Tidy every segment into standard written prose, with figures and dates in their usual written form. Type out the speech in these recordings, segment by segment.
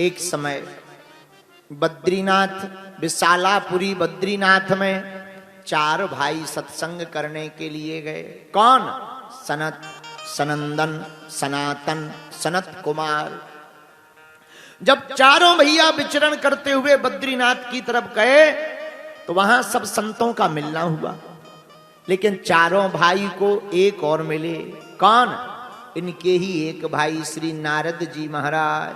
एक समय बद्रीनाथ, विशालापुरी बद्रीनाथ में 4 भाई सत्संग करने के लिए गए। कौन? सनत, सनंदन, सनातन, सनत कुमार। जब चारों भैया विचरण करते हुए बद्रीनाथ की तरफ गए तो वहां सब संतों का मिलना हुआ, लेकिन चारों भाई को एक और मिले। कौन? इनके ही एक भाई श्री नारद जी महाराज।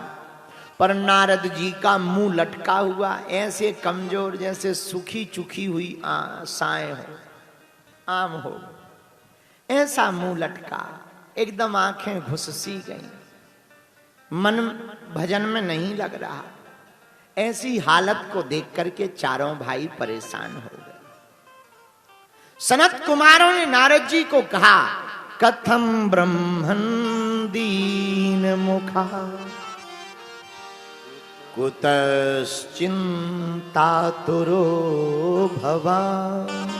पर नारद जी का मुंह लटका हुआ, ऐसे कमजोर जैसे सूखी चुखी हुई साए हो, आम हो, ऐसा मुंह लटका, एकदम आंखें घुससी गई, मन भजन में नहीं लग रहा। ऐसी हालत को देख करके चारों भाई परेशान हो गए। सनत कुमारों ने नारद जी को कहा, कथम ब्रह्मन दीन मुखा कुतश्चिंता तुरो भवान्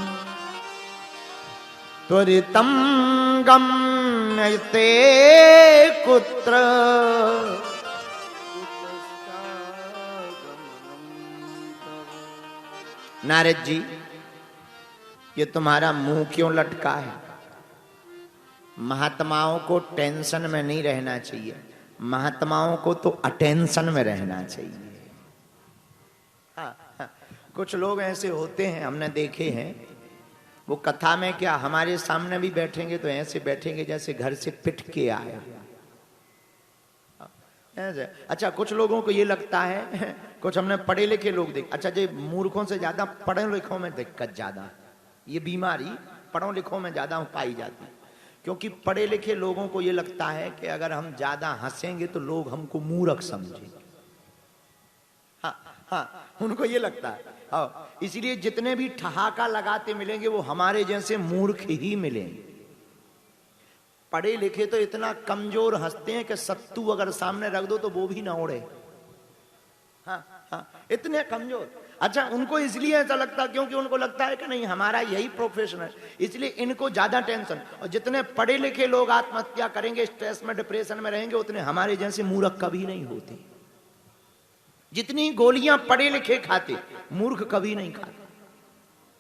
त्वरितं गम्यते कुत्र नारद जी, ये तुम्हारा मुंह क्यों लटका है? महात्माओं को टेंशन में नहीं रहना चाहिए, महात्माओं को तो अटेंशन में रहना चाहिए। हाँ, कुछ लोग ऐसे होते हैं, हमने देखे हैं, वो कथा में क्या हमारे सामने भी बैठेंगे तो ऐसे बैठेंगे जैसे घर से पिट के आए। अच्छा, कुछ लोगों को ये लगता है, कुछ हमने पढ़े लिखे लोग देख, अच्छा जी, मूर्खों से ज्यादा पढ़े लिखों में दिक्कत ज्यादा, ये बीमारी पढ़ों लिखों में ज्यादा पाई जाती है। क्योंकि पढ़े लिखे लोगों को ये लगता है कि अगर हम ज्यादा हंसेंगे तो लोग हमको मूर्ख समझेंगे। हाँ, उनको ये लगता है। हाँ, इसलिए जितने भी ठहाका लगाते मिलेंगे वो हमारे जैसे मूर्ख ही मिलेंगे। पढ़े लिखे तो इतना कमजोर हंसते हैं कि सत्तू अगर सामने रख दो तो वो भी ना उड़े। हाँ, इतने कमजोर। अच्छा, उनको इसलिए ऐसा लगता क्योंकि उनको लगता है कि नहीं हमारा यही प्रोफेशन है, इसलिए इनको ज्यादा टेंशन। और जितने पढ़े लिखे लोग आत्महत्या करेंगे, स्ट्रेस में, डिप्रेशन में रहेंगे, उतने हमारे जैसे मूर्ख कभी नहीं होते। जितनी गोलियां पढ़े लिखे खाते, मूर्ख कभी नहीं खाते।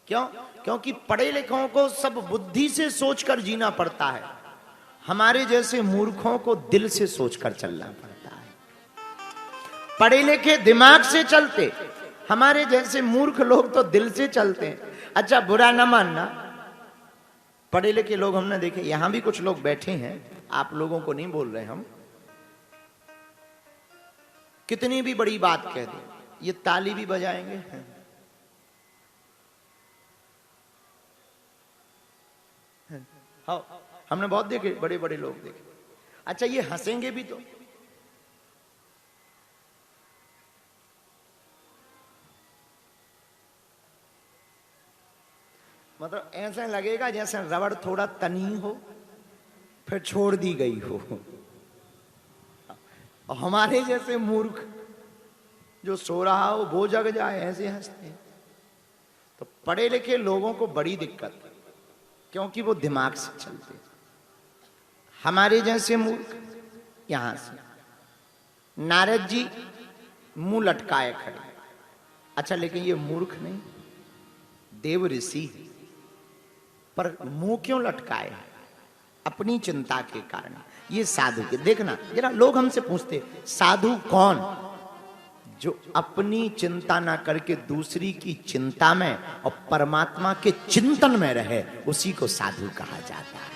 क्यों? क्योंकि पढ़े लिखों को सब बुद्धि से सोचकर जीना पड़ता है, हमारे जैसे मूर्खों को दिल से सोचकर चलना पड़ता है। पढ़े लिखे दिमाग से चलते, हमारे जैसे मूर्ख लोग तो दिल से चलते हैं। अच्छा, बुरा ना मानना, पढ़े लिखे लोग हमने देखे, यहां भी कुछ लोग बैठे हैं, आप लोगों को नहीं बोल रहे हम, कितनी भी बड़ी बात कह दे, ये ताली भी बजाएंगे। हाँ, हमने बहुत देखे, बड़े बड़े लोग देखे। अच्छा, ये हंसेंगे भी तो। मतलब ऐसा लगेगा जैसे रबड़ थोड़ा तनी हो फिर छोड़ दी गई हो। और हमारे जैसे मूर्ख जो सो रहा हो वो जग जाए, ऐसे हंसते हैं। तो पढ़े लिखे लोगों को बड़ी दिक्कत है, क्योंकि वो दिमाग से चलते हैं। हमारे जैसे मूर्ख यहां से नारद जी मुंह लटकाए खड़े। अच्छा, लेकिन ये मूर्ख नहीं, देव ऋषि, पर मुंह क्यों लटकाए? अपनी चिंता के कारण। ये साधु के देखना जरा, लोग हमसे पूछते साधु कौन? जो अपनी चिंता ना करके दूसरी की चिंता में और परमात्मा के चिंतन में रहे, उसी को साधु कहा जाता है।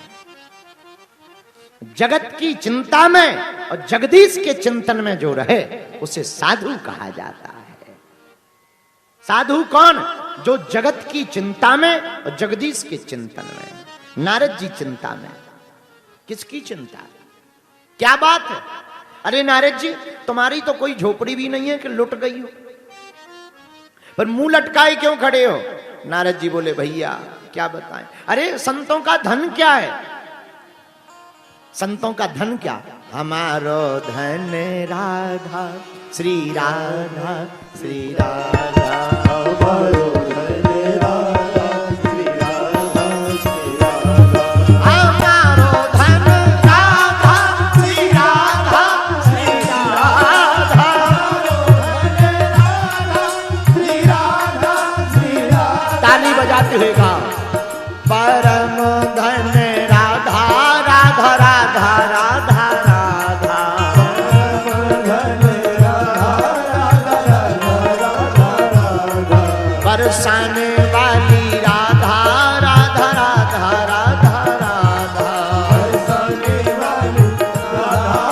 जगत की चिंता में और जगदीश के चिंतन में जो रहे उसे साधु कहा जाता है। साधु कौन? जो जगत की चिंता में और जगदीश के चिंतन में। नारद जी चिंता में, किसकी चिंता? क्या बात है? अरे नारद जी, तुम्हारी तो कोई झोपड़ी भी नहीं है कि लुट गई हो, पर मुंह लटकाए क्यों खड़े हो? नारद जी बोले, भैया क्या बताएं। अरे संतों का धन क्या है? संतों का धन क्या? हमारो धन राधा, श्री राधा, श्री राधा, हमारो धन राधा, श्री राधा, श्री राधा, हमारो धन राधा, श्री राधा, श्री राधा, राधा राधा राधा राधा बरसाने वाली राधा राधा राधा राधा राधा बरसाने वाली राधा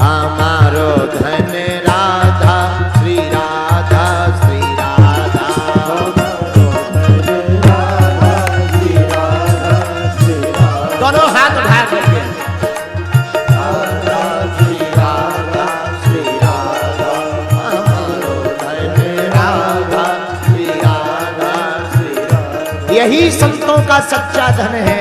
हमारो धन राधा श्री राधा श्री राधा दोनों हाथ उठा करके यही संतों का सच्चा धन है।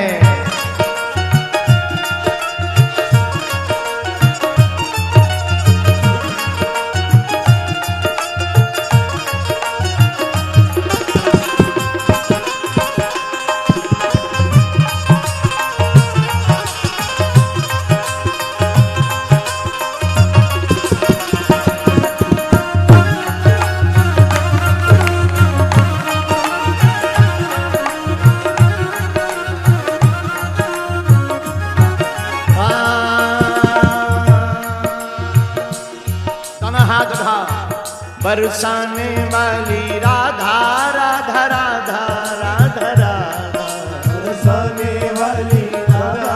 बरसाने वाली राधा राधा राधा राधा राधा बरसाने वाली राधा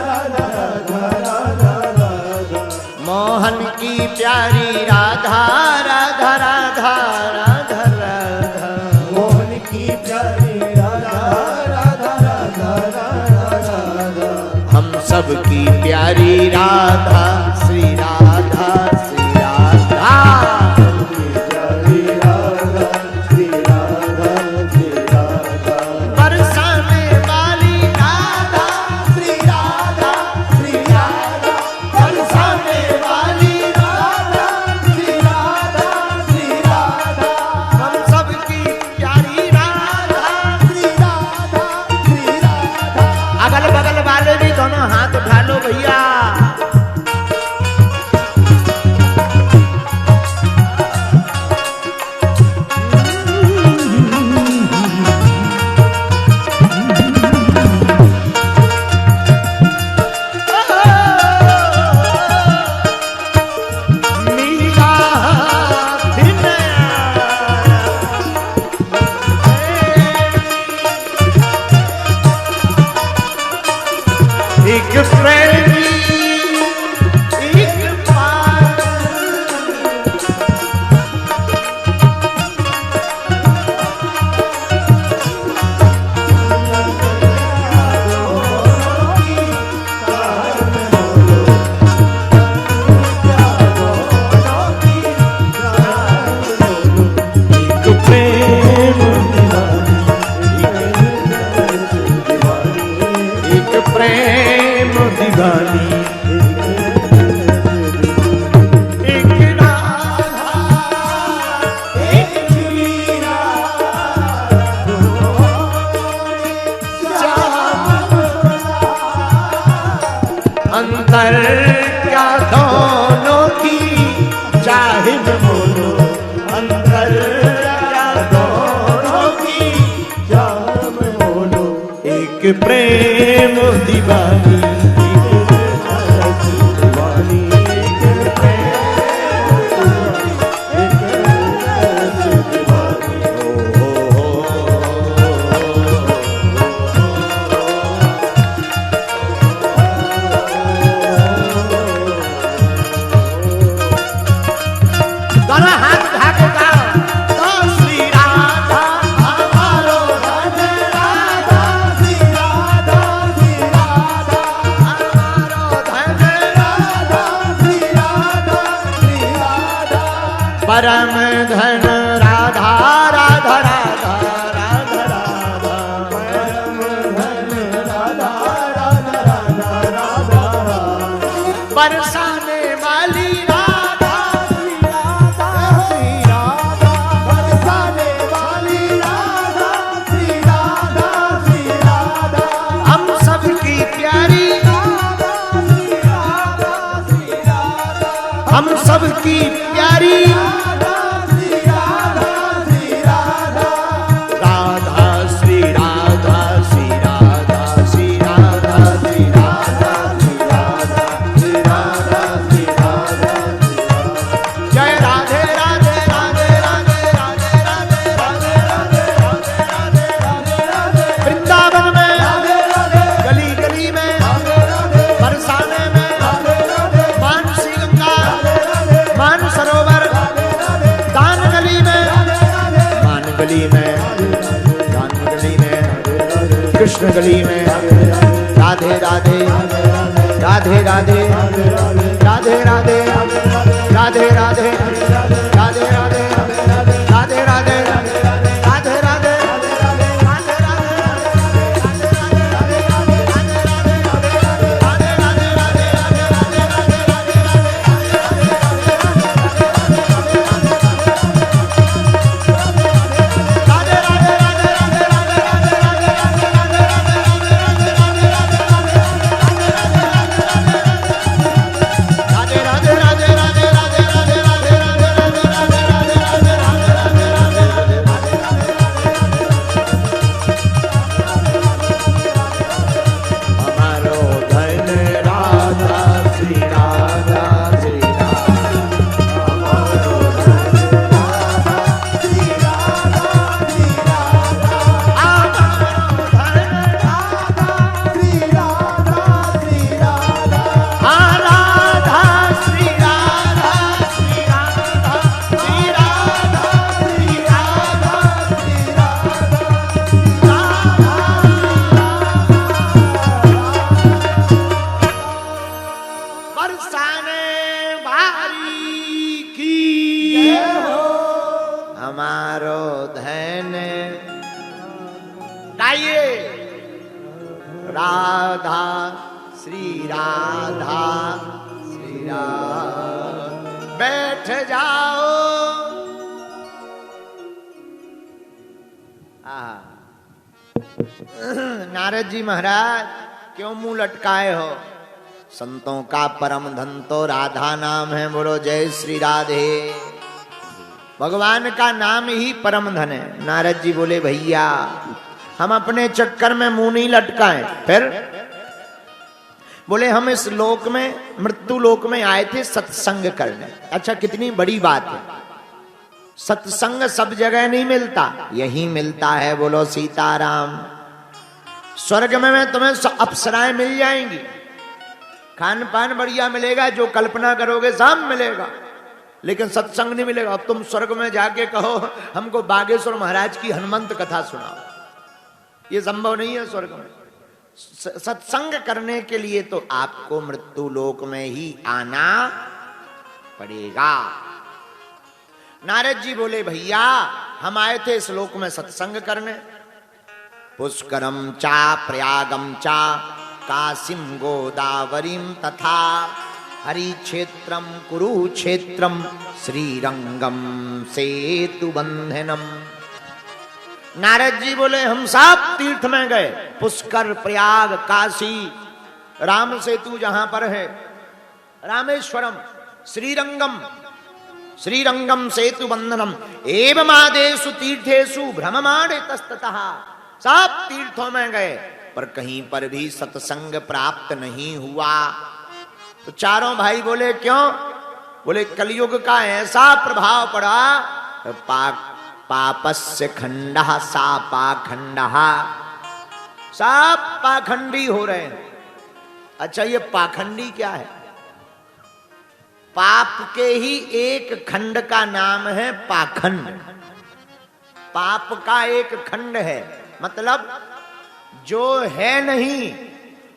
राधा राधा राधा राधा मोहन की प्यारी राधा राधा राधा राधा राधा मोहन की प्यारी राधा राधा राधा राधा राधा हम सब की प्यारी राधा श्री राधा श्री राधा हाथ उठा लो भैया। एक प्रेमी एक प्रेम दीवानी एक राधा एक मीरा अंतर क्या दोनों की चाहे बोलो अंतर क्या दोनों की चाहे बोलो एक प्रेम दीवानी दोनों हाथ उठा के गाओ तो श्री राधा हमारो धन राधा श्री राधा श्री राधा हमारो धन राधा श्री राधा श्री राधा परम धन राधा राधा राधा राधा राधा परम धन राधा राधा राधा राधा बरसाने वाली हम सबकी प्यारी राधा श्री राधा श्री राधा राधा श्री राधा श्री राधा कृष्ण गली में। राधे राधे राधे राधे राधे राधे राधे राधे राधे राधे राधे राधे राधे राधा श्री राधा श्री राधा। बैठ जाओ। नारद जी महाराज क्यों मुंह लटकाए हो? संतों का परम धन तो राधा नाम है। बोलो जय श्री राधे। भगवान का नाम ही परम धन है। नारद जी बोले भैया हम अपने चक्कर में मुंह नहीं लटकाएं। फिर बोले हम इस लोक में, मृत्यु लोक में आए थे सत्संग करने। अच्छा कितनी बड़ी बात है। सत्संग सब जगह नहीं मिलता, यही मिलता है। बोलो सीताराम। स्वर्ग में तुम्हें अप्सराएं मिल जाएंगी, खान पान बढ़िया मिलेगा, जो कल्पना करोगे सब मिलेगा, लेकिन सत्संग नहीं मिलेगा। अब तुम स्वर्ग में जाके कहो हमको बागेश्वर महाराज की हनुमंत कथा सुनाओ, ये संभव नहीं है स्वर्ग में। सत्संग करने के लिए तो आपको मृत्यु लोक में ही आना पड़ेगा। नारद जी बोले भैया हम आए थे इस लोक में सत्संग करने। पुष्करम चा प्रयागम चा काशीम गोदावरीम तथा हरि क्षेत्रम कुरुक्षेत्रम श्रीरंगम सेतु बंधनम। नारद जी बोले हम सब तीर्थ में गए, पुष्कर, प्रयाग, काशी, राम सेतु जहां पर है, रामेश्वरम, श्रीरंगम, श्रीरंगम सेतु बंधनम एवं आदेशु तीर्थेषु भ्रममाणे तस्ततः। सब तीर्थों में गए पर कहीं पर भी सत्संग प्राप्त नहीं हुआ। तो चारों भाई बोले क्यों? बोले कलयुग का ऐसा प्रभाव पड़ा, पापस्य खंडः सा पाखंडः, सब पाखंडी हो रहे हैं। अच्छा ये पाखंडी क्या है? पाप के ही एक खंड का नाम है पाखंड। पाप का एक खंड है, मतलब जो है नहीं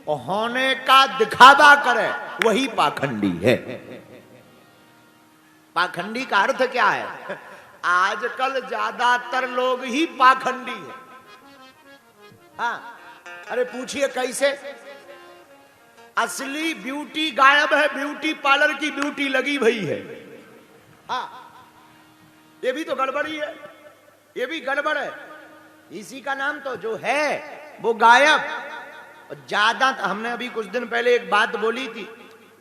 और होने का दिखावा करे वही पाखंडी है। पाखंडी का अर्थ क्या है? आजकल ज्यादातर लोग ही पाखंडी है। हाँ, अरे पूछिए कैसे? असली ब्यूटी गायब है, ब्यूटी पार्लर की ब्यूटी लगी भई है। हाँ, ये भी तो गड़बड़ी है, ये भी गड़बड़ है। इसी का नाम तो जो है वो गायब। और ज्यादा हमने अभी कुछ दिन पहले एक बात बोली थी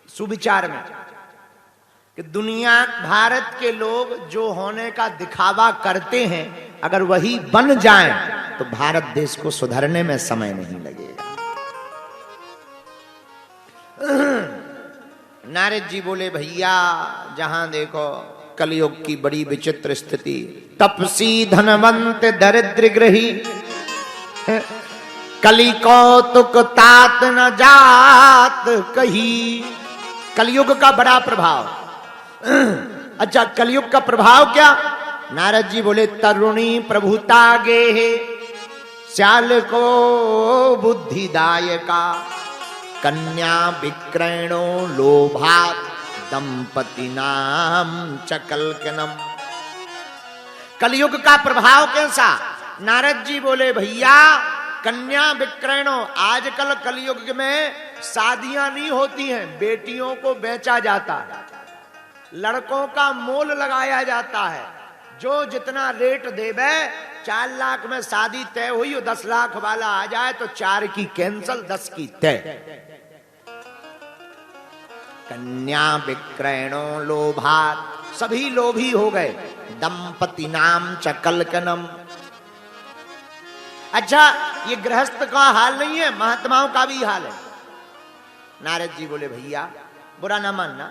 सुविचार में कि दुनिया, भारत के लोग जो होने का दिखावा करते हैं अगर वही बन जाएं तो भारत देश को सुधरने में समय नहीं लगेगा। नारद जी बोले भैया जहां देखो कलयुग की बड़ी विचित्र स्थिति, तपसी धनवंत दरिद्र गृही, कली कौतुक तात न जात कही। कलयुग का बड़ा प्रभाव। अच्छा कलयुग का प्रभाव क्या? नारद जी बोले तरुणी प्रभुता गे, श्याल को बुद्धिदायका कन्या विक्रयणो लोभात दंपति नाम चकलकनम। कलयुग का प्रभाव कैसा? नारद जी बोले भैया कन्या विक्रयणो, आजकल कलयुग में शादियां नहीं होती हैं, बेटियों को बेचा जाता है, लड़कों का मोल लगाया जाता है। जो जितना रेट देवे, 4 लाख में शादी तय हुई, 10 लाख वाला आ जाए तो 4 की कैंसल, 10 की तय। कन्या विक्रयणो लोभात, सभी लोभी हो गए। दंपति नाम चकलकनम। अच्छा, ये गृहस्थ का हाल नहीं है, महात्माओं का भी हाल है। नारद जी बोले भैया बुरा ना मानना,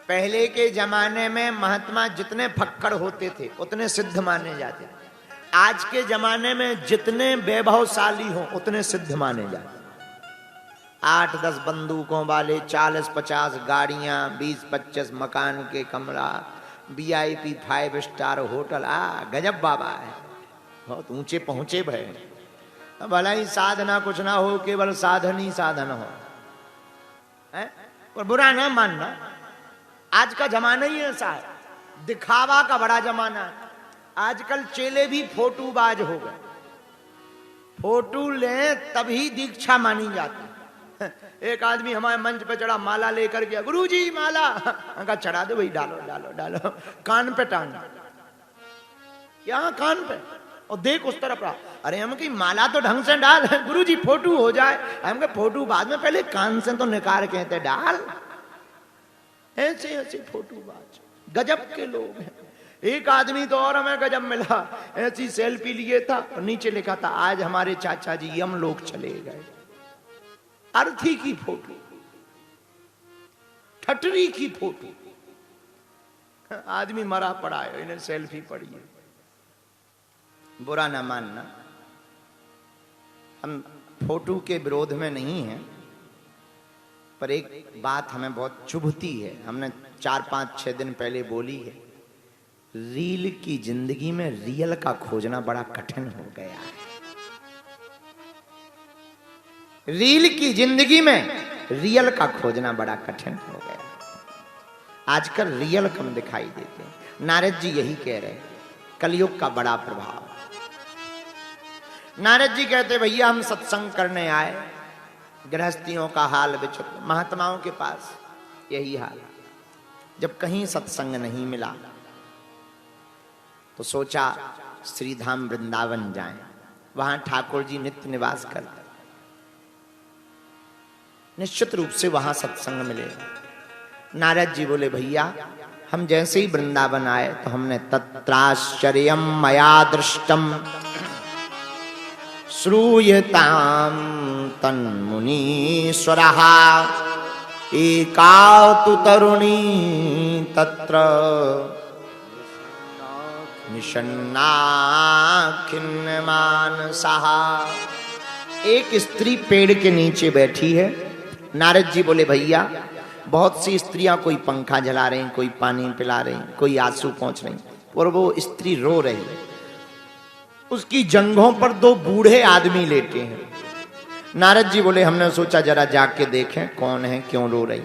पहले के जमाने में महात्मा जितने फक्कड़ होते थे उतने सिद्ध माने जाते, आज के जमाने में जितने वैभवशाली हो उतने सिद्ध माने जाते। 8-10 बंदूकों वाले, 40-50 गाड़ियां, 20-25 मकान के कमरा, VIP 5 स्टार होटल, गजब बाबा है, बहुत ऊंचे पहुंचे भय। भला ही साधना कुछ ना हो, केवल साधन ही साधन हो, है? पर बुरा ना मानना, आज का जमाना ही ऐसा है, दिखावा का बड़ा जमाना है। आजकल चेले भी फोटूबाज हो गए, फोटो ले तभी दीक्षा मानी जाती। एक आदमी हमारे मंच पे चढ़ा, माला लेकर गया, गुरुजी माला, कहा चढ़ा दो भाई, डालो डालो डालो, कान पे टांग, यहाँ कान पे, और देख उस तरफ रहा। अरे हम की माला तो ढंग से डाल, गुरुजी फोटो हो जाए। हम के फोटो बाद में, पहले कान से तो निकाल कहते डाल। ऐसे ऐसे फोटोबाज गजब के लोग हैं। एक आदमी तो और हमें गजब मिला, ऐसी सेल्फी लिए था और नीचे लिखा था आज हमारे चाचा जी यम लोग चले गए। अर्थी की फोटो, ठटरी की फोटो, आदमी मरा पड़ा है, इन्हें सेल्फी पड़ी है। बुरा ना मानना, हम फोटो के विरोध में नहीं हैं, पर एक बात हमें बहुत चुभती है, हमने 4-5-6 दिन पहले बोली है। रील की जिंदगी में रियल का खोजना बड़ा कठिन हो गया है। रील की जिंदगी में रियल का खोजना बड़ा कठिन हो गया। आजकल रियल कम दिखाई देते हैं। नारद जी यही कह रहे हैं, कलयुग का बड़ा प्रभाव। नारद जी कहते भैया हम सत्संग करने आए, गृहस्थियों का हाल विचित्र, महात्माओं के पास यही हाल। जब कहीं सत्संग नहीं मिला तो सोचा श्रीधाम वृंदावन जाएं, वहां ठाकुर जी नित्य निवास करते, निश्चित रूप से वहां सत्संग मिलेगा। नारद जी बोले भैया हम जैसे ही वृंदावन आए तो हमने तत्राश्चर्यम मया दृष्टम श्रूयताम तन्मुनीश्वरः एका तु तरुणी तत्र निषन्ना खिन्नमानसः। एक स्त्री पेड़ के नीचे बैठी है। नारद जी बोले भैया बहुत सी स्त्रियां, कोई पंखा जला रही, कोई पानी पिला रही, कोई आंसू पहुंच रही, और वो स्त्री रो रही। उसकी जंघों पर 2 बूढ़े आदमी लेटे हैं। नारद जी बोले हमने सोचा जरा जाके देखें कौन है, क्यों रो रही।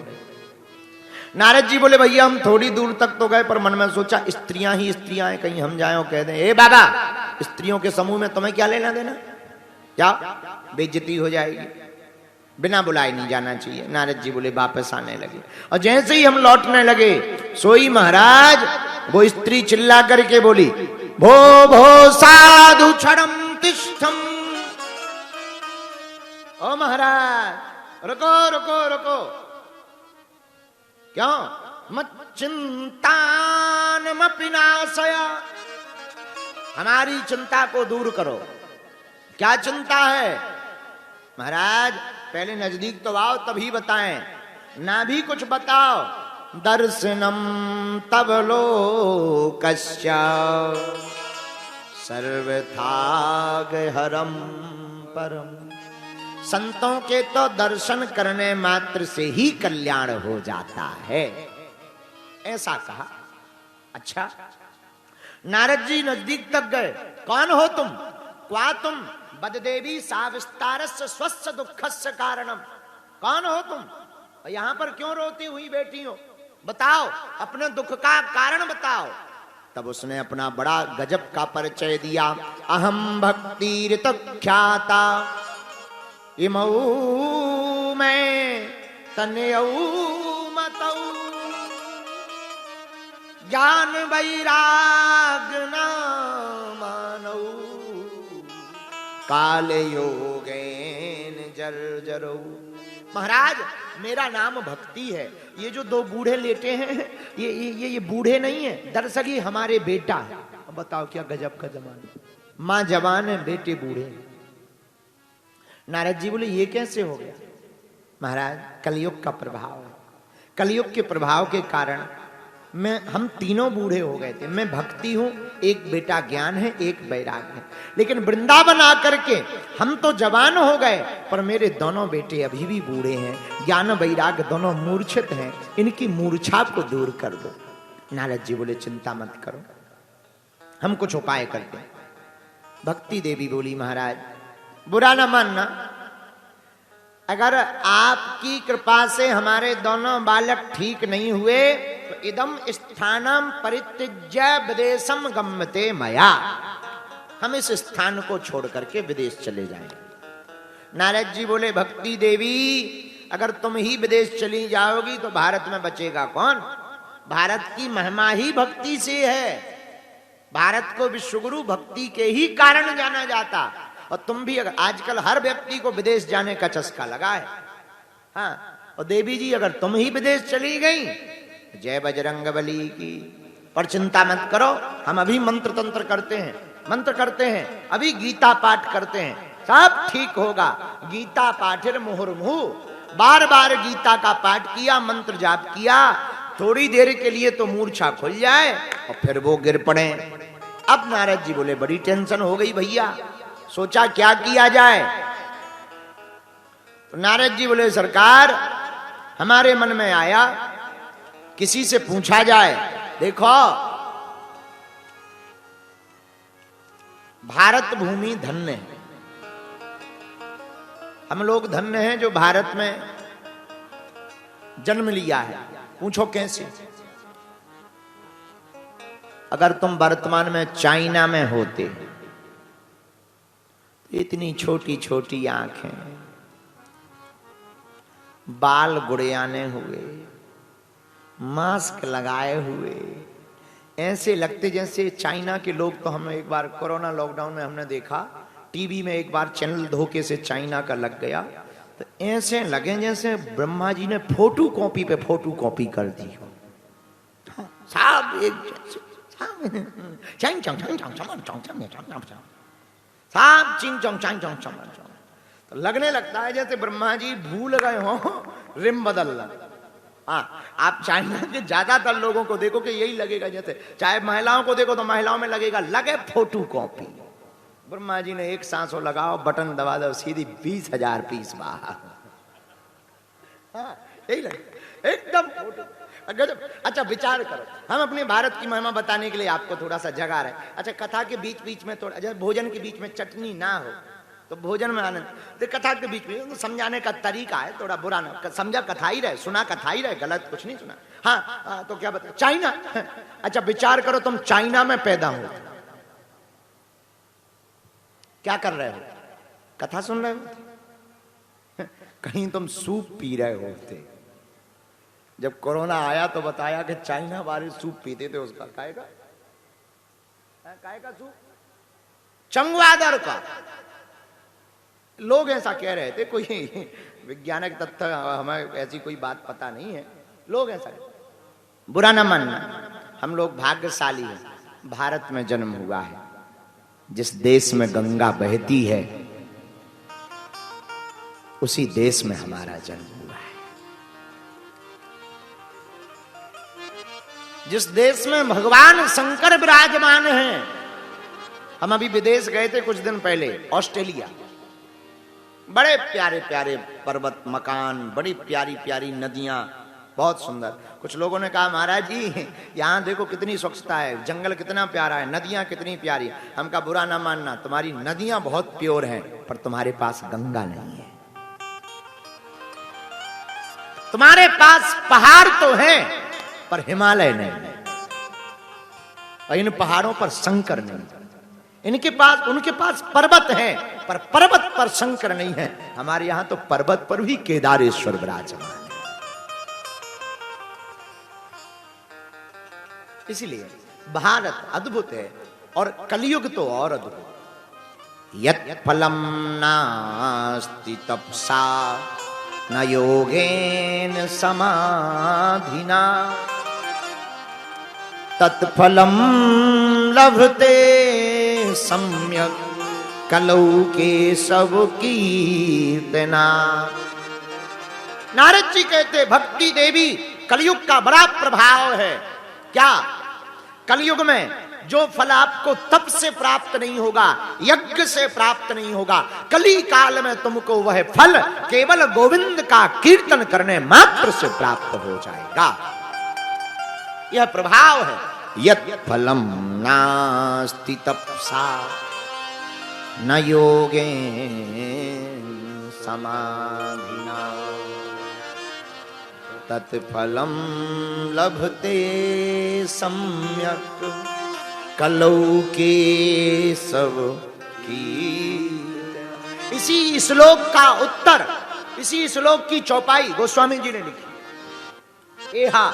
नारद जी बोले भैया हम थोड़ी दूर तक तो गए, पर मन में सोचा स्त्रियां ही स्त्रियां हैं, कहीं हम जाएं और कह दें ए बाबा स्त्रियों के समूह में तुम्हें क्या लेना देना, क्या बेइज्जती हो जाएगी, बिना बुलाए नहीं जाना चाहिए। नारद जी बोले वापस आने लगे, और जैसे ही हम लौटने लगे सोई महाराज वो स्त्री चिल्ला करके बोली भो भो साधु क्षणम तिष्ठम। ओ महाराज रुको रुको रुको, क्यों? मत चिंतानमपि नाशय, हमारी चिंता को दूर करो। क्या चिंता है महाराज? पहले नजदीक तो आओ तभी बताएं, ना भी कुछ बताओ। दर्शनम तब लोकस्य सर्वथा गहरम परम। संतों के तो दर्शन करने मात्र से ही कल्याण हो जाता है, ऐसा कहा। अच्छा, नारद जी नजदीक तक गए। कौन हो तुम? क्या तुम बद देवी साविस्तारस्य स्वस्य दुखस्य कारणम। कौन हो तुम, यहां पर क्यों रोती हुई बैठी हो, बताओ अपने दुख का कारण बताओ। तब उसने अपना बड़ा गजब का परिचय दिया। अहम भक्तिरित ख्याता इमऊ मैं तनयऊ मतऊ ज्ञान वैराग न मानऊ काल योगेन जर्जरऊ। महाराज मेरा नाम भक्ति है। ये जो दो बूढ़े लेटे हैं ये बूढ़े नहीं है, दरअसल ये हमारे बेटा है। बताओ क्या गजब का जमाना, माँ जवान है बेटे बूढ़े। नारद जी बोले ये कैसे हो गया। महाराज कलयुग का प्रभाव है, कलयुग के प्रभाव के कारण हम तीनों बूढ़े हो गए थे। मैं भक्ति हूं, एक बेटा ज्ञान है, एक वैराग है। लेकिन वृंदावन आकर के हम तो जवान हो गए, पर मेरे दोनों बेटे अभी भी बूढ़े हैं। ज्ञान वैराग दोनों मूर्छित हैं, इनकी मूर्छा को दूर कर दो। नारद जी बोले चिंता मत करो, हम कुछ उपाय करते हैं। भक्ति देवी बोली महाराज बुरा ना मानना, अगर आपकी कृपा से हमारे दोनों बालक ठीक नहीं हुए तो इदम स्थानम परित्यज्य विदेशम गम्यते मया, हम इस स्थान को छोड़ करके विदेश चले जाएंगे। नारद जी बोले भक्ति देवी अगर तुम ही विदेश चली जाओगी तो भारत में बचेगा कौन। भारत की महिमा ही भक्ति से है, भारत को विश्वगुरु भक्ति के ही कारण जाना जाता। और तुम भी अगर आजकल हर व्यक्ति को विदेश जाने का चस्का लगा है। हाँ, और देवी जी अगर तुम ही विदेश चली गई, जय बजरंगबली की। पर चिंता मत करो, हम अभी मंत्र तंत्र करते हैं, मंत्र करते हैं, अभी गीता पाठ करते हैं, सब ठीक होगा। गीता पाठिर मुहुर्मुहु, बार बार गीता का पाठ किया, मंत्र जाप किया, थोड़ी देर के लिए तो मूर्छा खुल जाए और फिर वो गिर पड़े। अब नारद जी बोले बड़ी टेंशन हो गई भैया, सोचा क्या किया जाए। तो नारद जी बोले सरकार हमारे मन में आया किसी से पूछा जाए। देखो भारत भूमि धन्य है, हम लोग धन्य हैं जो भारत में जन्म लिया है। पूछो कैसे। अगर तुम वर्तमान में चाइना में होते, इतनी छोटी छोटी आंखें, बाल गुड़ियाने हुए, मास्क लगाए हुए, ऐसे लगते जैसे चाइना के लोग। तो हम एक बार कोरोना लॉकडाउन में हमने देखा टीवी में, एक बार चैनल धोखे से चाइना का लग गया, तो ऐसे लगे जैसे ब्रह्मा जी ने फोटो कॉपी पे फोटो कॉपी कर दी हो। सब एक साब चिंग चौंग चांग चौंग चौंग, तो लगने लगता है जैसे ब्रह्मा जी भूल गए हो रिम बदलना। हाँ, आप चाइना के ज्यादातर लोगों को देखो कि यही लगेगा, जैसे चाहे महिलाओं को देखो तो महिलाओं में लगेगा लगे फोटो कॉपी। ब्रह्मा जी ने एक सांसों लगाओ, बटन दबा दो, सीधी 20,000 पीस बाहर। हाँ, यही लगे एकदम फोटो। अच्छा विचार करो, हम अपने भारत की महिमा बताने के लिए आपको थोड़ा सा जगा रहे। अच्छा कथा के बीच बीच में थोड़ा, जब भोजन के बीच में चटनी ना हो तो भोजन में आनंद, तो कथा के बीच में समझाने का तरीका है, थोड़ा बुरा ना समझा, कथा ही रहे, सुना कथा ही रहे, गलत कुछ नहीं सुना। हाँ, तो क्या बता चाइना। अच्छा विचार करो तुम चाइना में पैदा हो, क्या कर रहे हो, कथा सुन रहे हो, कहीं तुम सूप पी रहे होते। जब कोरोना आया तो बताया कि चाइना वाले सूप पीते थे, उसका काय का सूप, चमगादड़ का। लोग ऐसा कह रहे थे, कोई वैज्ञानिक तथ्य हमें ऐसी कोई बात पता नहीं है, लोग ऐसा। बुरा ना मानना, हम लोग भाग्यशाली हैं, भारत में जन्म हुआ है। जिस देश में गंगा बहती है उसी देश में हमारा जन्म हुआ है। जिस देश में भगवान शंकर विराजमान हैं। हम अभी विदेश गए थे कुछ दिन पहले, ऑस्ट्रेलिया। बड़े प्यारे प्यारे पर्वत, मकान, बड़ी प्यारी प्यारी नदियां, बहुत सुंदर। कुछ लोगों ने कहा महाराज जी यहाँ देखो कितनी स्वच्छता है, जंगल कितना प्यारा है, नदियां कितनी प्यारी। हम कहा बुरा ना मानना, तुम्हारी नदियां बहुत प्योर हैं, पर तुम्हारे पास गंगा नहीं है। तुम्हारे पास पहाड़ तो हैं पर हिमालय नहीं है, और इन पहाड़ों पर शंकर नहीं। उनके पास पर्वत है पर पर्वत पर शंकर नहीं है। हमारे यहां तो पर्वत पर भी केदारेश्वर विराजमान है। इसलिए भारत अद्भुत है और कलयुग तो और अद्भुत। यत् फलम नास्ति तपसा न योगेन समाधिना तत्फलम लभते सम्यक कलौ के सब कीर्तना। नारद जी कहते भक्ति देवी कलयुग का बड़ा प्रभाव है। क्या? कलयुग में जो फल आपको तप से प्राप्त नहीं होगा, यज्ञ से प्राप्त नहीं होगा, कली काल में तुमको वह फल केवल गोविंद का कीर्तन करने मात्र से प्राप्त हो जाएगा। यह प्रभाव है। यत् फलम नास्ति तपसा न योगेन समाधिना तत्फलम लभते सम्यक कलौ के सब की। इसी श्लोक का उत्तर, इसी श्लोक की चौपाई गोस्वामी जी ने लिखी। एहा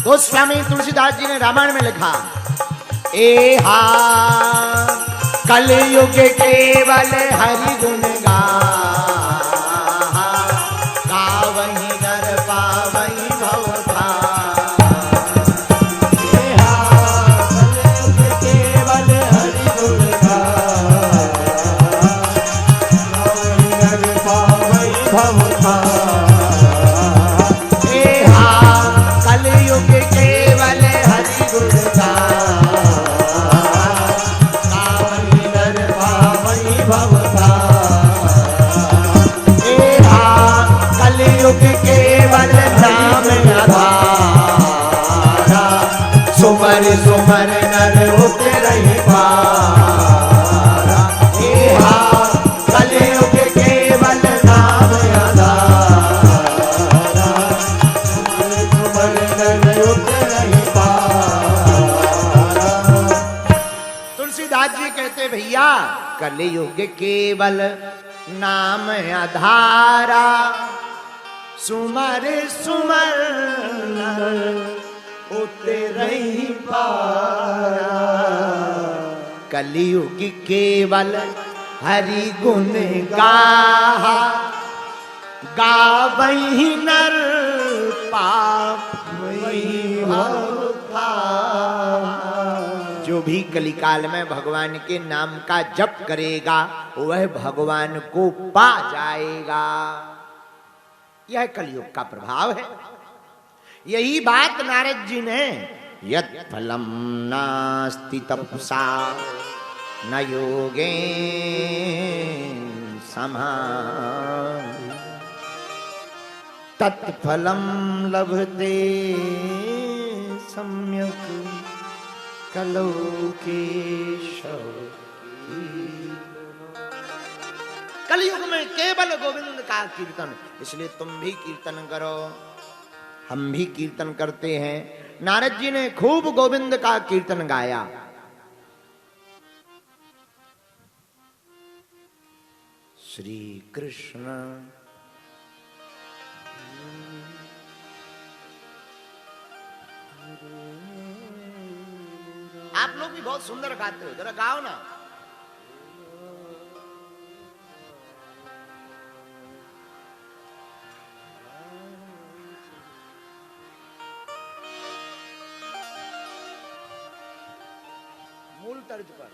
गोस्वामी तुलसीदास जी ने रामायण में लिखा, एहा कलयुग केवल हरि गुण गावहि नर पावहि भव भार। एहा कलयुग केवल हरि गुण गावहि नर पावहि भव भार। एहा कलयुग केवल हरि गुण गावहि नर पावहि भव भार। एहा कलयुग केवल नाम आधारा सुमर सुमर नर उतरहि पारा। एहा कलयुग केवल नाम आधारा सुमर नर उतरहि पारा। तुलसीदास जी कहते भैया कलयुग केवल नाम आधारा सुमर सुमर नर उतरहि पारा। कलयुग केवल हरि गुण गावहि नर पावहि भव भार। जो भी कलिकाल में भगवान के नाम का जप करेगा वह भगवान को पा जाएगा। यह कलयुग का प्रभाव है। यही बात नारद जी ने यत् फलम नास्ति तपसा न योगेन समाधि तत्फलम लभते सम्यक कलौ केशव। कलयुग में केवल गोविंद का कीर्तन, इसलिए तुम भी कीर्तन करो, हम भी कीर्तन करते हैं। नारद जी ने खूब गोविंद का कीर्तन गाया। श्री कृष्ण आप लोग भी बहुत सुंदर गाते हो, जरा गाओ ना। मूल तर्ज पर।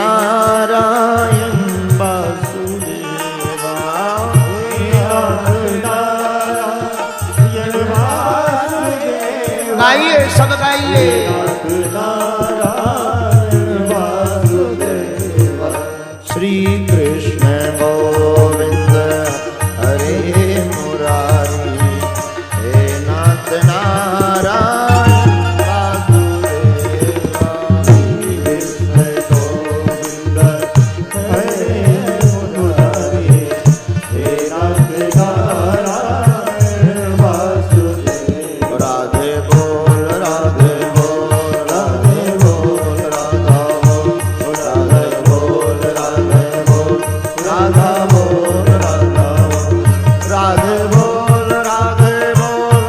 नारायण वासुदेवा, गाइए सब गाइए। श्री कृष्ण गोविंद हरे मुरारी, हे नाथ नारायण वासुदेवा, कृष्ण गोविंद हरे मुरारी, हे नाथ नारायण वासुदेवा। राधे बोल राधे बोल राधे बोल राधा बोल राधे बोल राधे बोल राधा बोल राधा बोल राधे बोल राधे बोल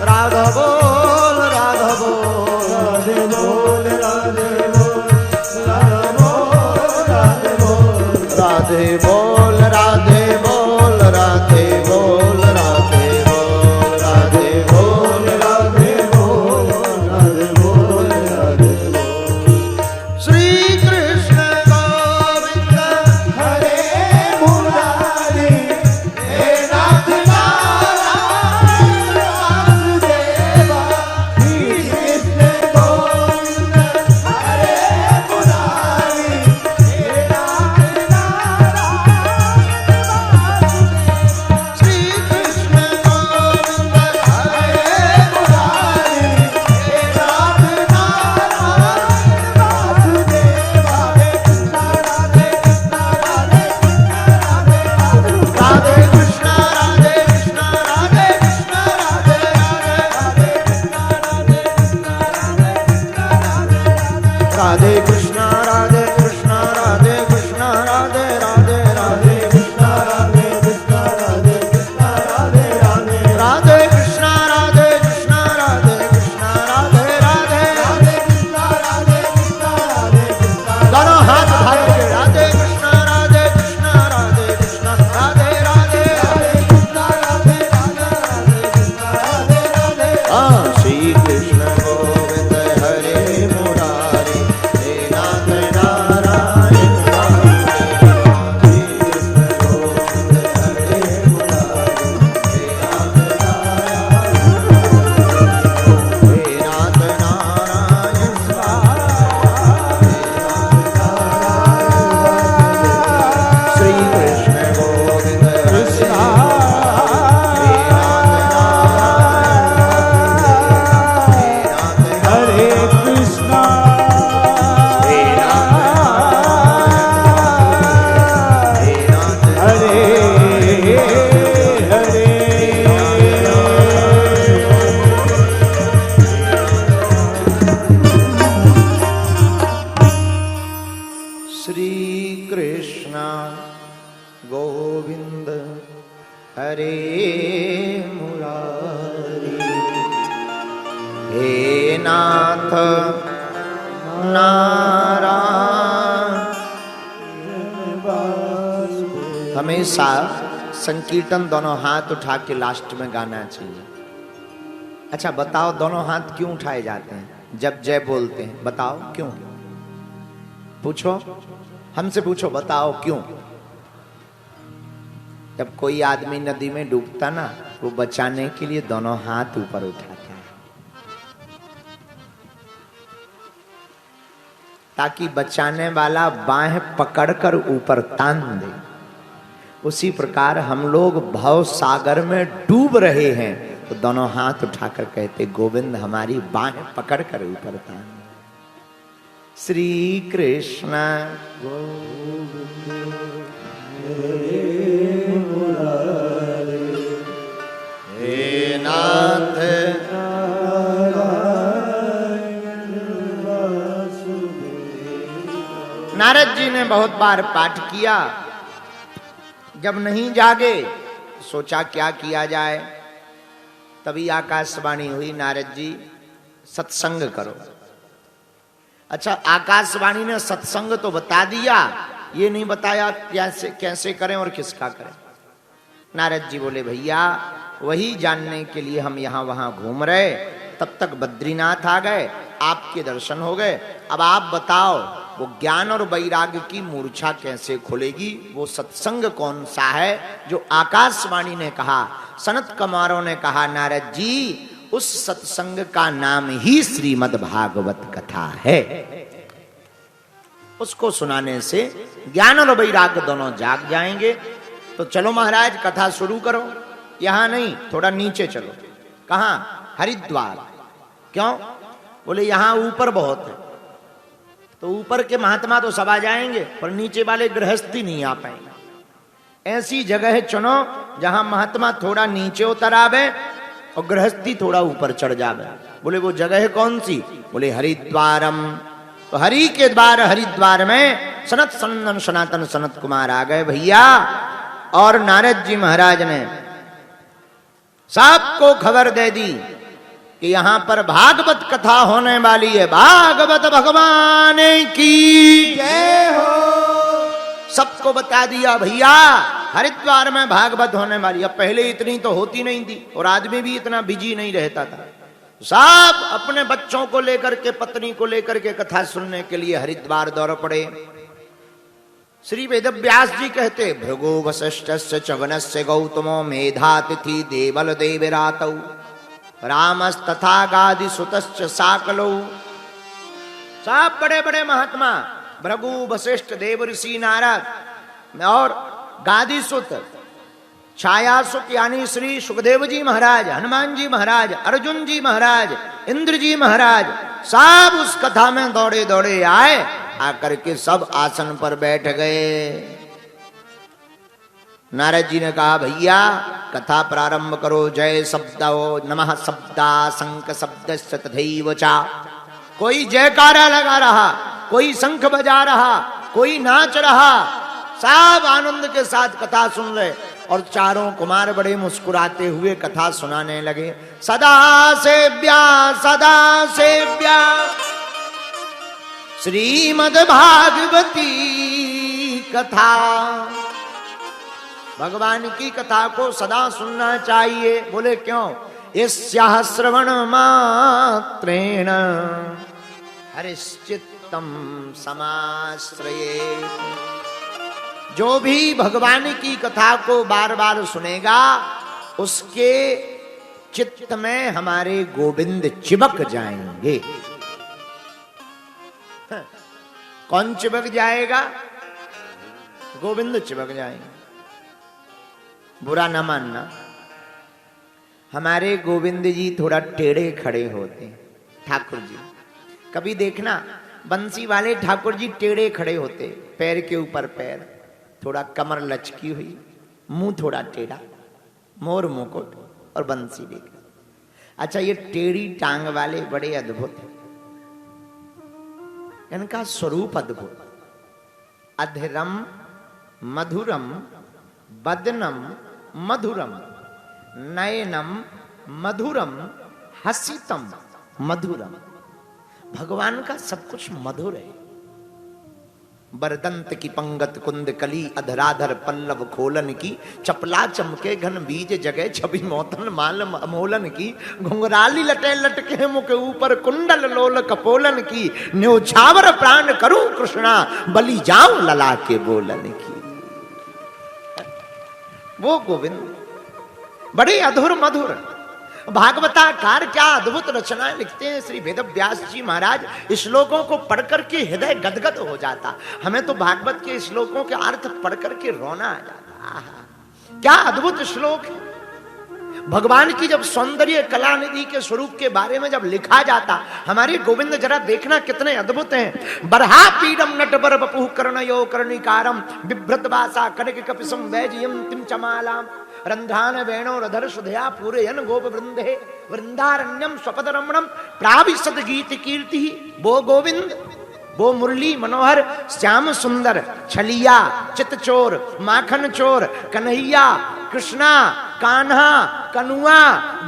राधा बोल राधा बोल राधे बोल राधे बोल राधे बोल राधे बोल राधे बोल राधे बोल राधे बोल राधे बोल राधे बोल राधे बोल। श्री कृष्ण गोविंद हरे मुरारी, हे नाथ नारायण वासुदेवा, कृष्ण गोविंद हरे मुरारी, हे नाथ श्री कृष्ण गोविंद हरे मुरारी, हे नाथ नारायण वासुदेवा, राधे कृष्ण राधे कृष्ण राधे कृष्ण राधे राधे कृष्ण राधे कृष्ण राधे कृष्ण राधे राधे राधे कृष्ण राधे कृष्ण राधे कृष्ण राधे राधे राधे कृष्ण राधे कृष्ण राधे कृष्ण राधे राधे राधे कृष्ण राधे कृष्ण राधे कृष्ण। दोनों हाथ उठाए राधे कृष्ण राधे कृष्ण राधे कृष्ण राधे राधे राधे कृष्ण राधे राधे कृष्ण राधे राधे। हाँ, श्री कृष्ण गोविंद हरे मुरारी, हे नाथ नारायण वासुदेवा, श्री कृष्ण गोविंद हरे मुरारी, हे नाथ नारायण, हे नाथ नारायण श्री कृष्ण गोविंद हरे हरे कृष्णा हरे हरे। श्री कृष्ण गोविंद हरे मुरारी, हे नाथ नारायण वासुदेवा। हमेशा संकीर्तन दोनों हाथ उठा के लास्ट में गाना चाहिए। अच्छा बताओ, दोनों हाथ क्यों उठाए जाते हैं जब जय बोलते हैं? बताओ क्यों? पूछो, हमसे पूछो, बताओ क्यों? जब कोई आदमी नदी में डूबता ना, वो बचाने के लिए दोनों हाथ ऊपर उठाता है, ताकि बचाने वाला बाहें पकड़कर ऊपर तान दे। उसी प्रकार हम लोग भव सागर में डूब रहे हैं, तो दोनों हाथ उठाकर कहते, गोविंद हमारी बाहें पकड़कर ऊपर तान दे। श्री कृष्ण गोविंद हरे मुरारी, हे नाथ नारायण वासुदेवा। नारद जी ने बहुत बार पाठ किया, जब नहीं जागे सोचा क्या किया जाए। तभी आकाशवाणी हुई, नारद जी सत्संग करो। अच्छा, आकाशवाणी ने सत्संग तो बता दिया, ये नहीं बताया कैसे कैसे करें और किसका करें। नारद जी बोले, भैया वही जानने के लिए हम यहाँ वहाँ घूम रहे, तब तक बद्रीनाथ आ गए, आपके दर्शन हो गए। अब आप बताओ वो ज्ञान और वैराग्य की मूर्छा कैसे खुलेगी? वो सत्संग कौन सा है जो आकाशवाणी ने कहा, सनत कुमारों ने कहा, नारद जी उस सत्संग का नाम ही श्रीमद् भागवत कथा है। उसको सुनाने से ज्ञान और वैराग्य दोनों जाग जाएंगे। तो चलो महाराज कथा शुरू करो। यहां नहीं, थोड़ा नीचे चलो। कहां? हरिद्वार। क्यों? बोले यहां ऊपर बहुत है। तो ऊपर के महात्मा तो सब आ जाएंगे, पर नीचे वाले गृहस्थी नहीं आ पाएंगे। ऐसी जगह चुनो जहां महात्मा थोड़ा नीचे उतर आवे और गृहस्थी थोड़ा ऊपर चढ़ जावे। बोले वो जगह कौन सी? बोले हरिद्वारम। तो हरि के द्वार हरिद्वार में सनत सनंदन सनातन सनत कुमार आ गए भैया। और नारद जी महाराज ने सबको खबर दे दी कि यहां पर भागवत कथा होने वाली है। भागवत भगवान की जय हो। सबको बता दिया भैया हरिद्वार में भागवत होने वाली। अब पहले इतनी तो होती नहीं थी और आदमी भी इतना बिजी नहीं रहता था। सब अपने बच्चों को लेकर के, पत्नी को लेकर के कथा सुनने के लिए हरिद्वार दौड़ पड़े। श्री वेदव्यास जी कहते, भृगु वसिष्ठस्य च्यवनस्य गौतमो मेधातिथि देवल देवरातौ रामस्तथा गादि सुतश्च साकलौ। सब बड़े बड़े महात्मा भृगु वशिष्ठ देव ऋषि नारद और गादि सुत छाया सुख यानी श्री सुखदेव जी महाराज, हनुमान जी महाराज, अर्जुन जी महाराज, इंद्र जी महाराज, सब उस कथा में दौड़े दौड़े आए। आकर के सब आसन पर बैठ गए। नारद जी ने कहा भैया कथा प्रारंभ करो। जय शब्दो नमः शब्दा शंख शब्द तथैव चा। कोई जयकारा लगा रहा, कोई शंख बजा रहा, कोई नाच रहा। सब आनंद के साथ कथा सुन रहे और चारों कुमार बड़े मुस्कुराते हुए कथा सुनाने लगे। सदा सेव्या श्रीमद् भागवती कथा। भगवान की कथा को सदा सुनना चाहिए। बोले क्यों? यस्याः श्रवण मात्रेण हरिश्चित्तम समाश्रये। जो भी भगवान की कथा को बार बार सुनेगा उसके चित्त में हमारे गोविंद चिपक जाएंगे। कौन चिपक जाएगा? गोविंद चिपक जाएंगे। बुरा न मानना, हमारे गोविंद जी थोड़ा टेढ़े खड़े होते हैं। ठाकुर जी कभी देखना, बंसी वाले ठाकुर जी टेढ़े खड़े होते, पैर के ऊपर पैर, थोड़ा कमर लचकी हुई, मुंह थोड़ा टेढ़ा, मोर मुकुट और बंसी लेकर। अच्छा ये टेढ़ी टांग वाले बड़े अद्भुत हैं। इनका स्वरूप अद्भुत। अधरम मधुरम बदनम मधुरम नयनम मधुरम हसितम मधुरम। भगवान का सब कुछ मधुर है। बरदंत की पंगत कुंद कली अधराधर पल्लव खोलन की। चपला चमके घन बीज जगह छवि मोतन माल मोलन की। घुंघराली लटे लटके मुख ऊपर कुंडल लोल कपोलन की। न्योछावर प्राण करूं कृष्णा बलि जाऊं लला के बोलन की। वो गोविंद बड़े अधुर मधुर। भागवताकार क्या अद्भुत रचनाएं लिखते हैं श्री वेदव्यास जी महाराज। श्लोकों को पढ़ करके हृदय गदगद हो जाता। हमें तो भागवत के श्लोकों के अर्थ पढ़ करके रोना आ जाता। आहा, क्या अद्भुत श्लोक है। भगवान की जब सौंदर्य कला निधि के स्वरूप के बारे में जब लिखा जाता, हमारे गोविंद जरा देखना कितने अद्भुत हैं। बरहा पीडम नटवर बपुः कर्णयो कर्णिकारम बिभ्रत वासा कनक कपिसम वैजयंतीम चमालाम रंध्रान वेणो रधर सुधया पूरयन गोप वृंदे वृंदारण्यम स्वपद रमणम प्राविशद गीत कीर्ति। वो गोविंद, वो मुरली मनोहर श्याम सुंदर छलिया चितचोर माखन चोर कन्हैया कृष्णा कान्हा, कनुआ,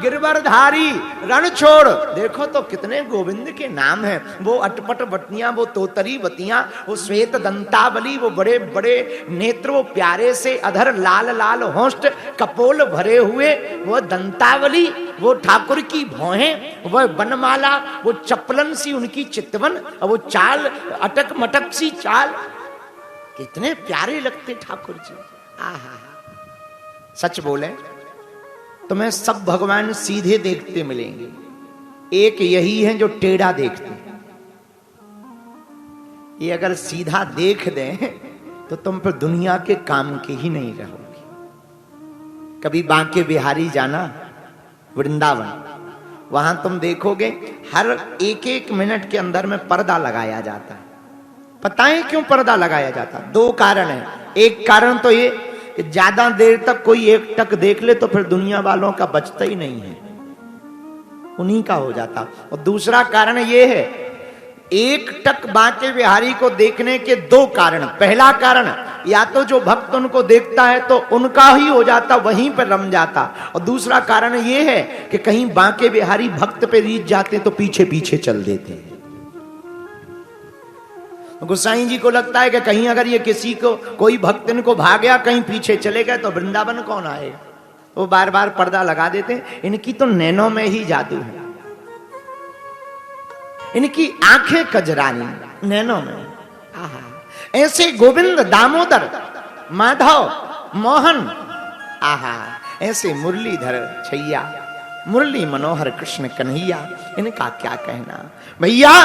गिरवरधारी, रणछोड़। देखो तो कितने गोविंद के नाम हैं। वो अटपट बटनियां, वो तोतरी बतियां, वो श्वेत दंतावली, वो बड़े बड़े नेत्र, वो प्यारे से अधर, लाल लाल होंठ, कपोल भरे हुए, वो दंतावली, वो ठाकुर की भौहें, वह बनमाला, वो चपलन सी उनकी चितवन, और वो चाल अटक मटक सी चाल, कितने प्यारे लगते ठाकुर जी। आहा, सच बोले तुम्हें सब भगवान सीधे देखते मिलेंगे, एक यही है जो टेढ़ा देखते हैं। ये अगर सीधा देख दें तो तुम पर दुनिया के काम के ही नहीं रहोगे। कभी बांके बिहारी जाना, वृंदावन, वहां तुम देखोगे हर एक एक मिनट के अंदर में पर्दा लगाया जाता है। पता है क्यों पर्दा लगाया जाता? दो कारण है। एक कारण तो ये कि ज्यादा देर तक कोई एक टक देख ले तो फिर दुनिया वालों का बचता ही नहीं है, उन्हीं का हो जाता। और दूसरा कारण ये है, एक टक बांके बिहारी को देखने के दो कारण। पहला कारण, या तो जो भक्त उनको देखता है तो उनका ही हो जाता, वहीं पर रम जाता। और दूसरा कारण ये है कि कहीं बांके बिहारी भक्त पे रीझ जाते तो पीछे पीछे चल देते हैं। गोसाई जी को लगता है कि कहीं अगर ये किसी को, कोई भक्त इनको भाग गया, कहीं पीछे चले गए तो वृंदावन कौन आएगा। वो बार बार पर्दा लगा देते हैं। इनकी तो नैनों में ही जादू है, इनकी आंखें कजरानी, नैनों में। आहा, ऐसे गोविंद, दामोदर, माधव, मोहन, आहा, ऐसे मुरलीधर छैया, मुरली मनोहर कृष्ण कन्हैया, इनका क्या कहना भैया।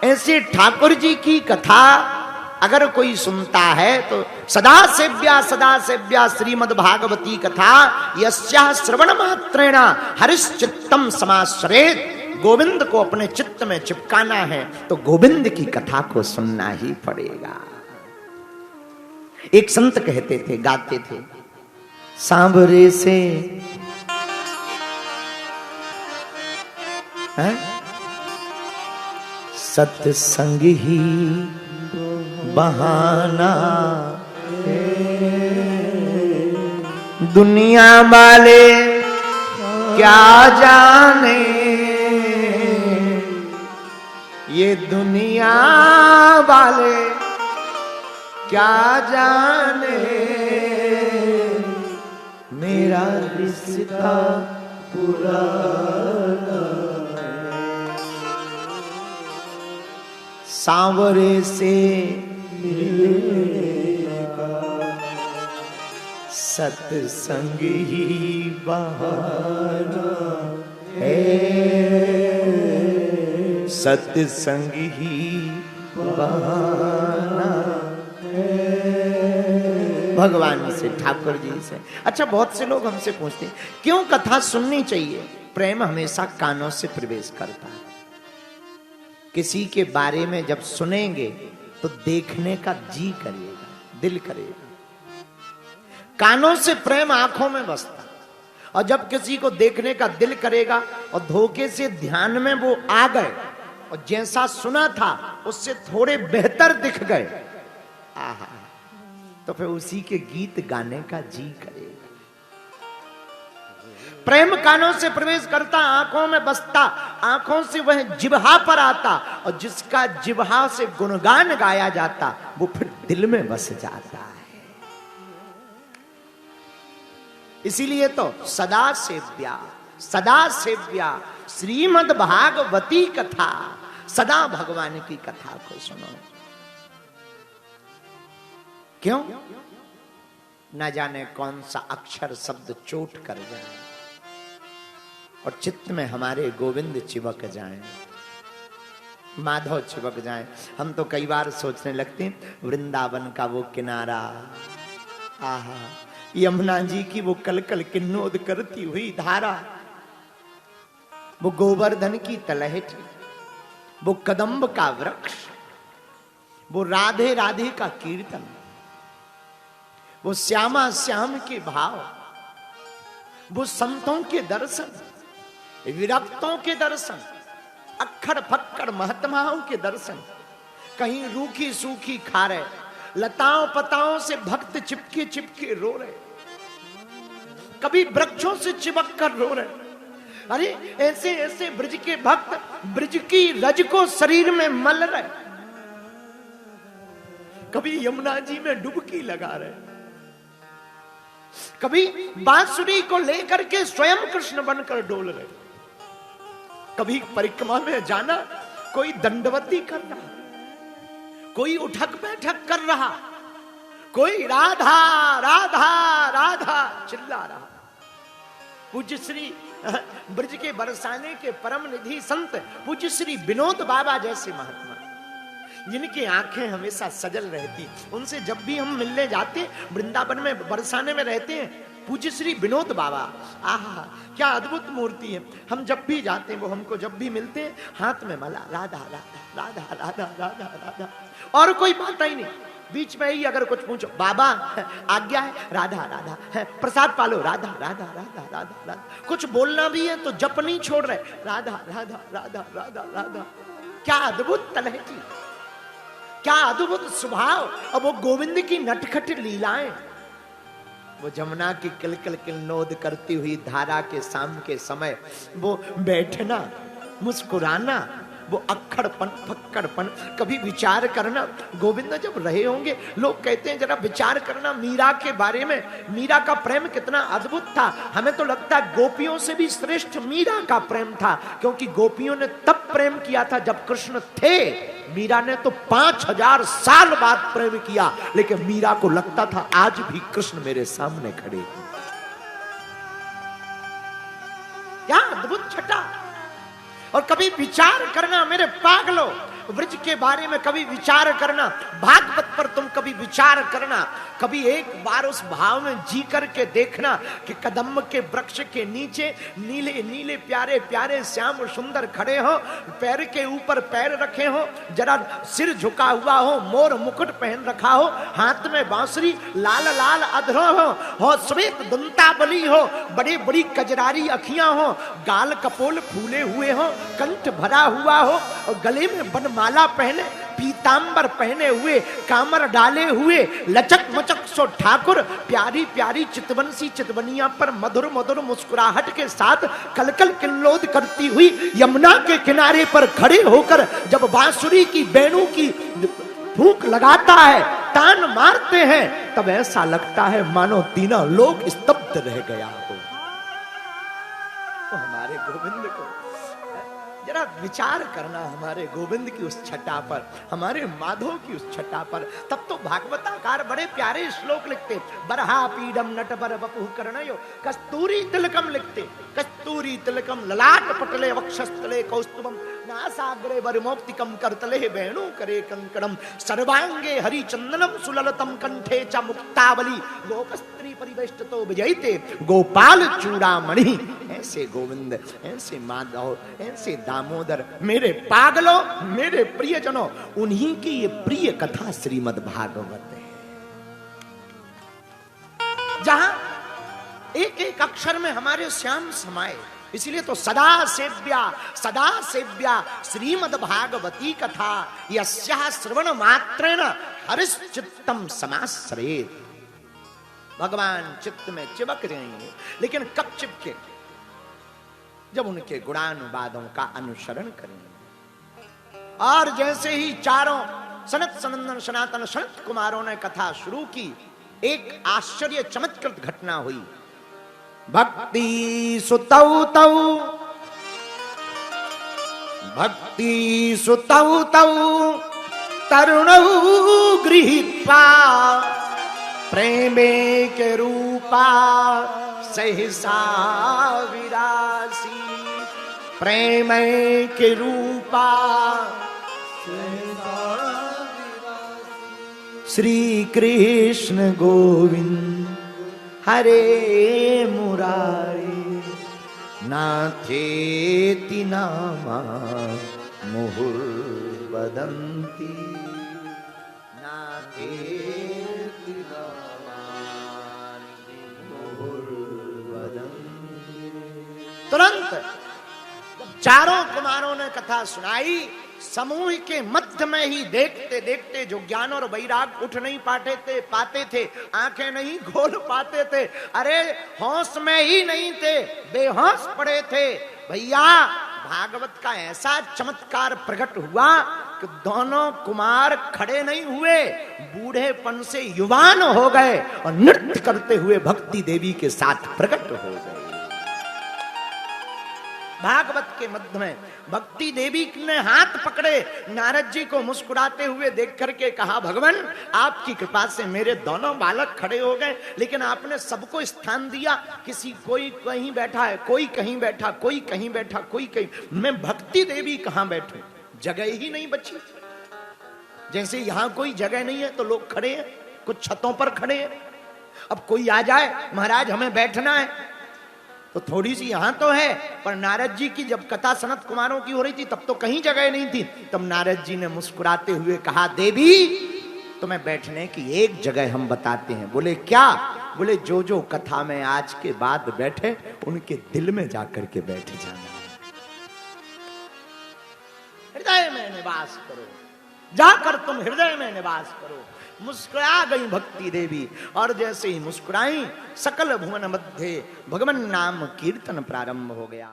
ऐसे ठाकुर जी की कथा अगर कोई सुनता है तो सदा सेव्या श्रीमद् भागवती कथा यस्या श्रवण मात्रेण हरिश्चित्तम समाश्रयेत्। गोविंद को अपने चित्त में चिपकाना है तो गोविंद की कथा को सुनना ही पड़ेगा। एक संत कहते थे, गाते थे, सांवरे से सत्संग ही बहाना, दुनिया वाले क्या जाने, ये दुनिया वाले क्या जाने, मेरा रिश्ता पुराना। सांवरे से मिलने का सत्संग ही बहाना है, सत्संग ही बहाना है। भगवान से, ठाकुर जी से। अच्छा, बहुत से लोग हमसे पूछते हैं क्यों कथा सुननी चाहिए? प्रेम हमेशा कानों से प्रवेश करता है। किसी के बारे में जब सुनेंगे तो देखने का जी करेगा, दिल करेगा। कानों से प्रेम आंखों में बसता, और जब किसी को देखने का दिल करेगा और धोखे से ध्यान में वो आ गए और जैसा सुना था उससे थोड़े बेहतर दिख गए, आहा, तो फिर उसी के गीत गाने का जी करेगा। प्रेम कानों से प्रवेश करता, आंखों में बसता, आंखों से वह जिह्वा पर आता, और जिसका जिह्वा से गुणगान गाया जाता वो फिर दिल में बस जाता है। इसीलिए तो सदा सेव्या श्रीमद् भागवती कथा, सदा भगवान की कथा को सुनो। क्यों? न जाने कौन सा अक्षर शब्द चोट कर जाए और चित्त में हमारे गोविंद चिपक जाएं, माधव चिपक जाएं। हम तो कई बार सोचने लगते हैं वृंदावन का वो किनारा, आहा, यमुना जी की वो कलकल किन्नोद करती हुई धारा, वो गोवर्धन की तलहटी, वो कदम्ब का वृक्ष, वो राधे राधे का कीर्तन, वो श्यामा श्याम के भाव, वो संतों के दर्शन, विरक्तों के दर्शन, अक्खड़ फक्कड़ महात्माओं के दर्शन, कहीं रूखी सूखी खारे लताओं पताओं से भक्त चिपके चिपके रो रहे, कभी वृक्षों से चिपक कर रो रहे। अरे ऐसे ऐसे ब्रज के भक्त ब्रज की रज को शरीर में मल रहे, कभी यमुना जी में डुबकी लगा रहे, कभी बांसुरी को लेकर के स्वयं कृष्ण बनकर डोल रहे, कभी परिक्रमा में जाना कोई दंडवती कर रहा, कोई उठक बैठक कर रहा, कोई राधा राधा राधा चिल्ला रहा। पूज्य श्री ब्रज के बरसाने के परम निधि संत पूज्य श्री विनोद बाबा जैसे महात्मा, जिनकी आंखें हमेशा सजल रहती, उनसे जब भी हम मिलने जाते वृंदावन में बरसाने में रहते हैं, पूज्य श्री विनोद बाबा, आहा क्या अद्भुत मूर्ति है। हम जब भी जाते हैं वो हमको जब भी मिलते हैं हाथ में माला, राधा राधा राधा राधा राधा राधा, और कोई बात ही नहीं। बीच में ही अगर कुछ पूछो, बाबा आज्ञा है, राधा राधा है, प्रसाद पालो, राधा राधा राधा राधा राधा, कुछ बोलना भी है तो जप नहीं छोड़ रहे, राधा राधा राधा राधा राधा। क्या अद्भुत तलहटी, क्या अद्भुत स्वभाव, और वो गोविंद की नटखट लीलाएं, वो जमुना की किलकिल किलनोद करती हुई धारा के शाम के समय वो बैठना, मुस्कुराना, वो अक्खड़पन फक्कड़पन, कभी विचार करना। गोविंद जब रहे होंगे, लोग कहते हैं जरा विचार करना मीरा के बारे में, मीरा का प्रेम कितना अद्भुत था। हमें तो लगता है गोपियों से भी श्रेष्ठ मीरा का प्रेम था, क्योंकि गोपियों ने तब प्रेम किया था जब कृष्ण थे, मीरा ने तो 5000 साल बाद प्रेम किया, लेकिन मीरा को लगता था आज भी कृष्ण मेरे सामने खड़े हैं। क्या अद्भुत छटा। और कभी विचार करना मेरे पागलों, ब्रज के बारे में कभी विचार करना, भागवत पर तुम कभी विचार करना, कभी एक बार उस भाव में जी करके देखना कि कदम्ब के वृक्ष के नीचे नीले नीले प्यारे प्यारे श्याम सुंदर खड़े हो, पैर के ऊपर पैर रखे हो, जरा सिर झुका हुआ हो, मोर मुकुट पहन रखा हो, हाथ में बांसुरी, लाल लाल अधरों हो श्वेत दंतावली हो, बड़ी बड़ी कजरारी अखियां हो, गाल कपोल फूले हुए हो, कंठ भरा हुआ हो, और गले में बनमाला पहने, पीतांबर पहने हुए, कामर डाले हुए, लचक मचक सो ठाकुर, प्यारी प्यारी चितवंशी चितवनिया पर मधुर मधुर मुस्कुराहट के साथ कलकल किल्लोद करती हुई यमुना के किनारे पर खड़े होकर जब बांसुरी की बेणु की फूंक लगाता है, तान मारते हैं, तब ऐसा लगता है मानो तीनों लोग स्तब्ध रह गया हो। हमारे गोविंद को जरा विचार करना, हमारे गोविंद की उस छटा पर, हमारे माधव की उस छटा पर। तब तो भागवताकार बड़े प्यारे श्लोक लिखते, बरहा पीडम नटवर वपुः कर्णयो कस्तूरी तिलकम लिखते, कस्तूरी तिलकम ललाट पटले वक्षस्थले कौस्तुभम नासाग्रे वरमौक्तिकम करतले वेणु करे कंकणम सर्वांगे हरिचंदनम सुललतम कंठे च मुक्तावली गोपस्त्री परिवेष्टतो विजयते गोपाल चूड़ामणि। ऐसे गोविंद, ऐसे माधव, ऐसे दामोदर, मेरे पागलों, मेरे प्रियजनों, उन्हीं की ये प्रिय कथा श्रीमद् भागवत है, जहां एक एक अक्षर में हमारे श्याम समाये। इसलिए तो सदा सेव्या श्रीमद् भागवती कथा यस्याः श्रवण मात्रेण हरिश्चित्तम समाश्रयेत्। भगवान चित्त में चिपक जाएंगे, लेकिन कब चिपके? जब उनके गुणानुवादों का अनुसरण करेंगे। और जैसे ही चारों सनत सनंदन सनातन सनत कुमारों ने कथा शुरू की, एक आश्चर्य चमत्कृत घटना हुई। भक्ति सुतौ तौ, भक्ति सुतौ तौ तरुणौ गृहीत्वा प्रेमे के रूपा सहसा विरासी, प्रेमे के रूपा श्री कृष्ण गोविंद हरे मुरारी नाथेति नामा मुहुर्वदन्ति नाथेति नामानि मुहुर्वदन्ति। तुरंत चारों कुमारों ने कथा सुनाई, समूह के मध्य मध्य में ही देखते देखते जो ज्ञान और वैराग उठ नहीं पाते थे, आंखें नहीं खोल पाते थे, अरे होश में ही नहीं थे, बेहोश पड़े थे। भैया भागवत का ऐसा चमत्कार प्रकट हुआ कि दोनों कुमार खड़े नहीं हुए, बूढ़ेपन से युवान हो गए और नृत्य करते हुए भक्ति देवी के साथ प्रकट हो गए। भागवत के मध्य में भक्ति देवी ने हाथ पकड़े, नारद जी को मुस्कुराते हुए देख करके कहा, भगवान आपकी कृपा से मेरे दोनों बालक खड़े हो गए, लेकिन आपने सबको स्थान दिया, कोई कहीं बैठा है, कोई कहीं बैठा, कोई कहीं बैठा, कोई कहीं, मैं भक्ति देवी कहां बैठूं? जगह ही नहीं बची। जैसे यहां कोई जगह नहीं है तो लोग खड़े हैं, कुछ छतों पर खड़े हैं। अब कोई आ जाए, महाराज हमें बैठना है, तो थोड़ी सी यहां तो है, पर नारद जी की जब कथा सनत कुमारों की हो रही थी तब तो कहीं जगह नहीं थी। तब नारद जी ने मुस्कुराते हुए कहा, देवी तुम्हें बैठने की एक जगह हम बताते हैं। बोले क्या? बोले जो जो कथा में आज के बाद बैठे उनके दिल में जाकर के बैठ जाना, हृदय में निवास करो, जाकर तुम हृदय में निवास करो। मुस्कुरा गई भक्ति देवी, और जैसे ही मुस्कुराई सकल भुवन मध्य भगवान नाम कीर्तन प्रारंभ हो गया।